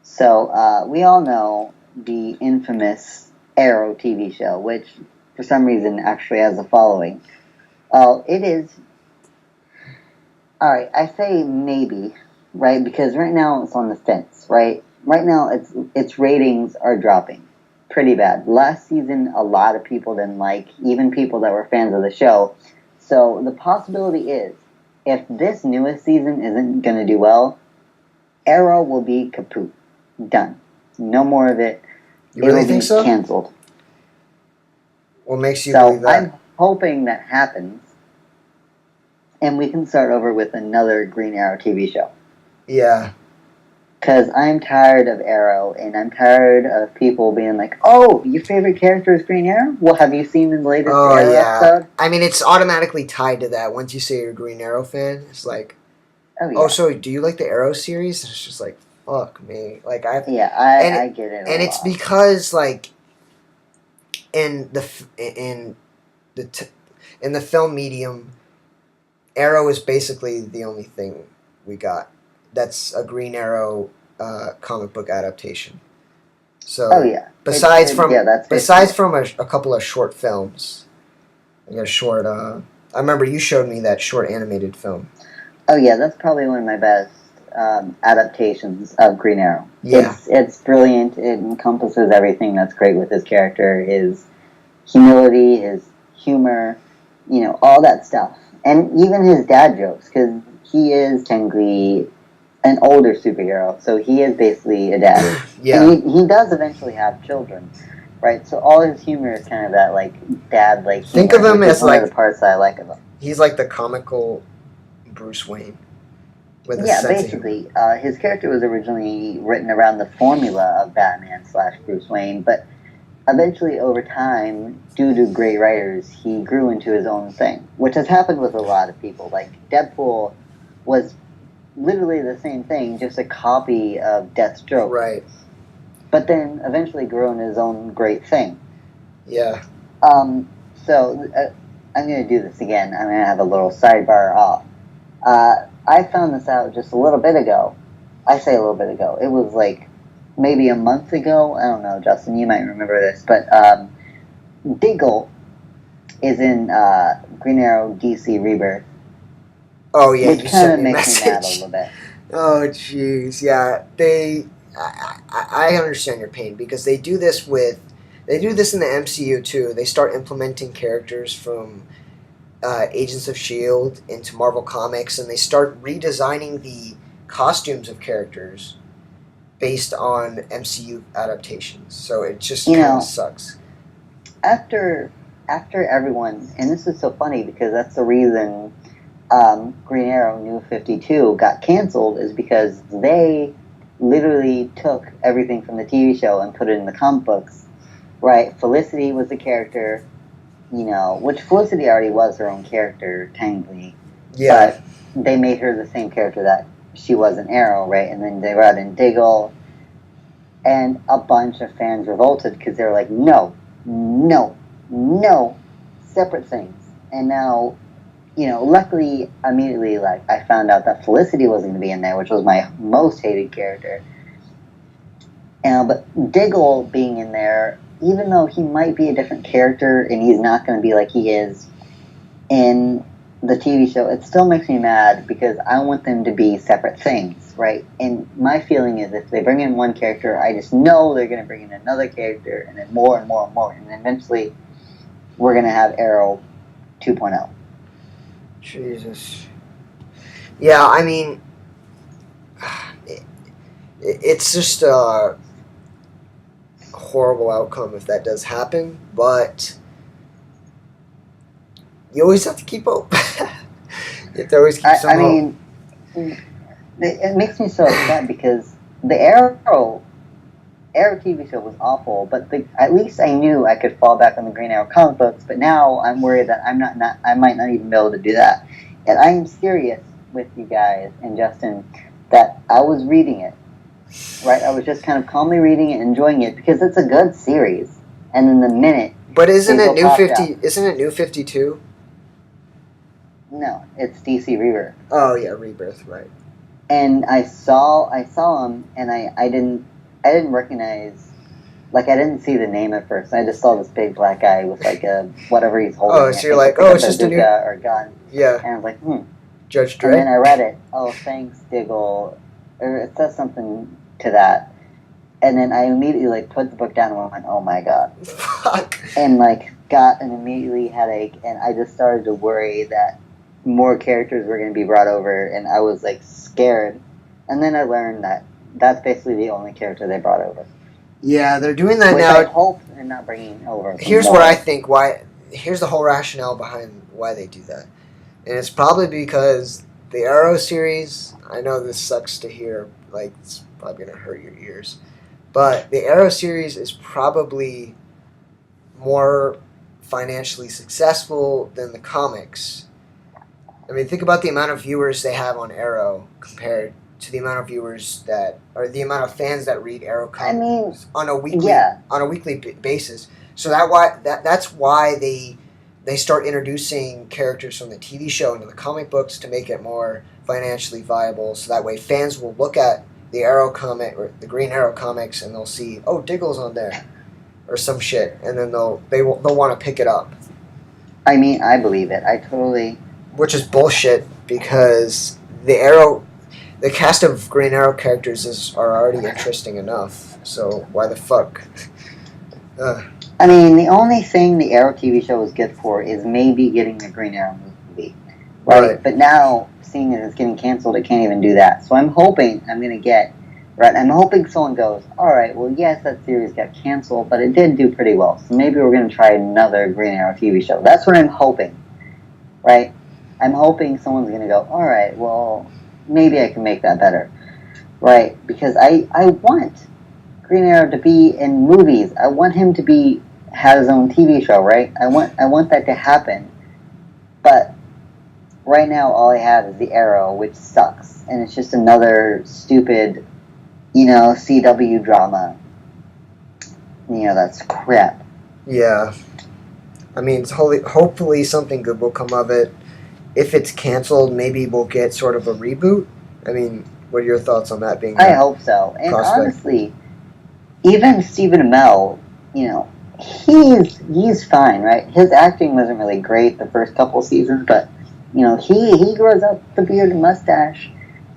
So, we all know the infamous Arrow TV show, which, for some reason, actually has a following. It is... Alright, I say maybe, right? Because right now it's on the fence, right? Right now its ratings are dropping pretty bad. Last season, a lot of people didn't like, even people that were fans of the show. So the possibility is, if this newest season isn't going to do well, Arrow will be kaput. Done. No more of it. You really It'll think be so? canceled. What makes you believe So that? I'm hoping that happens, and we can start over with another Green Arrow TV show. Yeah. Because I'm tired of Arrow, and I'm tired of people being like, oh, your favorite character is Green Arrow? Well, have you seen the latest Arrow episode? I mean, it's automatically tied to that. Once you say you're a Green Arrow fan, it's like, Oh, yeah. oh, so do you like the Arrow series? And it's just like, fuck me. Like I get it. and it's because like in the film medium, Arrow is basically the only thing we got that's a Green Arrow comic book adaptation. So besides from a couple of short films, like a short. I remember you showed me that short animated film. Oh yeah, that's probably one of my best adaptations of Green Arrow. Yeah, it's brilliant. It encompasses everything that's great with his character, his humility, his humor, all that stuff, and even his dad jokes, because he is technically an older superhero, so he is basically a dad. Yeah, and he does eventually have children, right? So all his humor is kind of that like dad like humor. Think of him as one of the parts that I like of him. He's like the comical Bruce Wayne. With Basically, his character was originally written around the formula of Batman / Bruce Wayne, but eventually, over time, due to great writers, he grew into his own thing, which has happened with a lot of people. Like, Deadpool was literally the same thing, just a copy of Deathstroke. Right. But then eventually grew into his own great thing. Yeah. So, I'm going to do this again. I'm going to have a little sidebar off. I found this out just a little bit ago. I say a little bit ago. It was like maybe a month ago. I don't know, Justin, you might remember this, but Diggle is in Green Arrow DC Rebirth, Oh yeah, which you kind sent of me a makes me mad a message. little bit. Oh jeez, yeah. I understand your pain because they do this in the MCU too. They start implementing characters from Agents of Shield into Marvel Comics, and they start redesigning the costumes of characters based on MCU adaptations. So it just You kind of know, sucks. after everyone, and this is so funny because that's the reason Green Arrow New 52 got canceled, is because they literally took everything from the TV show and put it in the comic books. Right? Felicity was the character, which Felicity already was her own character, technically. Yeah. But they made her the same character that she was in Arrow, right? And then they brought in Diggle, and a bunch of fans revolted because they were like, no, no, no, separate things. And now, luckily, immediately, like, I found out that Felicity wasn't going to be in there, which was my most hated character. But Diggle being in there, even though he might be a different character and he's not going to be like he is in the TV show, it still makes me mad because I want them to be separate things, right? And my feeling is if they bring in one character, I just know they're going to bring in another character and then more and more and more. And eventually we're going to have Arrow 2.0. Jesus. Yeah, I mean, it's just a horrible outcome if that does happen, but you always have to keep hope. You have to always keep some hope. It makes me so upset because the Arrow TV show was awful, but at least I knew I could fall back on the Green Arrow comic books. But now I'm worried that I might not even be able to do that. And I am serious with you guys and Justin that I was reading it, right? I was just kind of calmly reading it, enjoying it because it's a good series. And then the minute, but isn't it New 50? Isn't it New 52? No, it's DC Rebirth. Oh yeah, Rebirth, right? And I saw him, and I didn't recognize, like, I didn't see the name at first. I just saw this big black guy with like a whatever he's holding. Oh, so you're like, oh, it's just a new or gun. Yeah. And I was like, Judge Dredd. And then I read it. Oh, thanks, Diggle. Or it says something to that. And then I immediately like put the book down and went, oh my god. Fuck. And like got an immediately headache, and I just started to worry that more characters were going to be brought over, and I was like scared. And then I learned that that's basically the only character they brought over. Yeah, they're doing that which now. I hope they're not bringing over. Here's what I think. Here's the whole rationale behind why they do that, and it's probably because the Arrow series. I know this sucks to hear. Like, it's probably gonna hurt your ears, but the Arrow series is probably more financially successful than the comics. I mean, think about the amount of viewers they have on Arrow compared to the amount of viewers the amount of fans that read Arrow comics on a weekly basis. So that's why they start introducing characters from the TV show into the comic books to make it more financially viable. So that way fans will look at the Arrow comic or the Green Arrow comics and they'll see, oh, Diggle's on there or some shit, and then they'll want to pick it up. I mean, I believe it. I totally. Which is bullshit because the cast of Green Arrow characters are already interesting enough. So why the fuck? I mean, the only thing the Arrow TV show is good for is maybe getting the Green Arrow movie, right? But now, seeing that it's getting canceled, it can't even do that. So I'm hoping I'm going to get. Right, I'm hoping someone goes, all right, well, yes, that series got canceled, but it did do pretty well. So maybe we're going to try another Green Arrow TV show. That's what I'm hoping, right? I'm hoping someone's going to go, all right, well, maybe I can make that better, right? Because I want Green Arrow to be in movies. I want him to have his own TV show, right? I want that to happen. But right now, all I have is the Arrow, which sucks, and it's just another stupid, CW drama. That's crap. Yeah. I mean, hopefully something good will come of it. If it's canceled, maybe we'll get sort of a reboot. I mean, what are your thoughts on that being I hope so. And prospect? Honestly, even Stephen Amell, he's fine, right? His acting wasn't really great the first couple seasons, but he grows up the beard and mustache.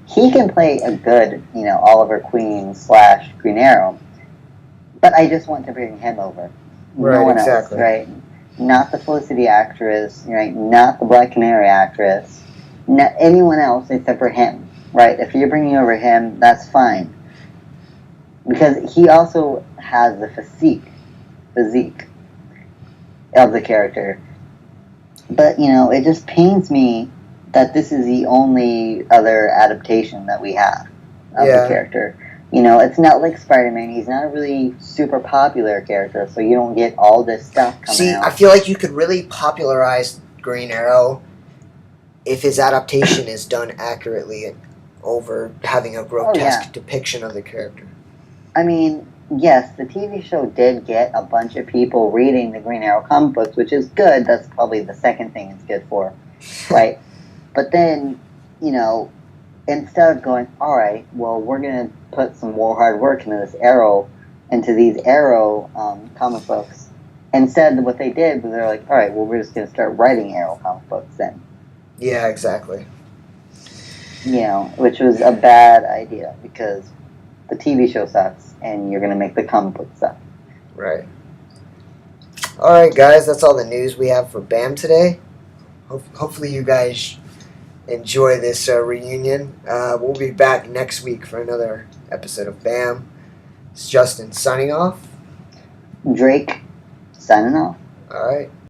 He can play a good Oliver Queen / Green Arrow, but I just want to bring him over, no Right, one else, exactly. right? Not the Felicity actress, right? Not the Black Canary actress, not anyone else except for him, right? If you're bringing over him, that's fine, because he also has the physique of the character. But it just pains me that this is the only other adaptation that we have of the Yeah. character. It's not like Spider-Man. He's not a really super popular character, so you don't get all this stuff coming See, out. I feel like you could really popularize Green Arrow if his adaptation is done accurately over having a grotesque depiction of the character. I mean, yes, the TV show did get a bunch of people reading the Green Arrow comic books, which is good. That's probably the second thing it's good for, right? But then, instead of going, all right, well, we're going to put some more hard work into these Arrow comic books. Instead, what they did was they're like, all right, well, we're just going to start writing Arrow comic books then. Yeah, exactly. Which was a bad idea because the TV show sucks and you're going to make the comic book suck. Right. All right, guys, that's all the news we have for BAM today. Hopefully you guys enjoy this reunion. We'll be back next week for another episode of BAM. It's Justin signing off. Drake signing off. All right.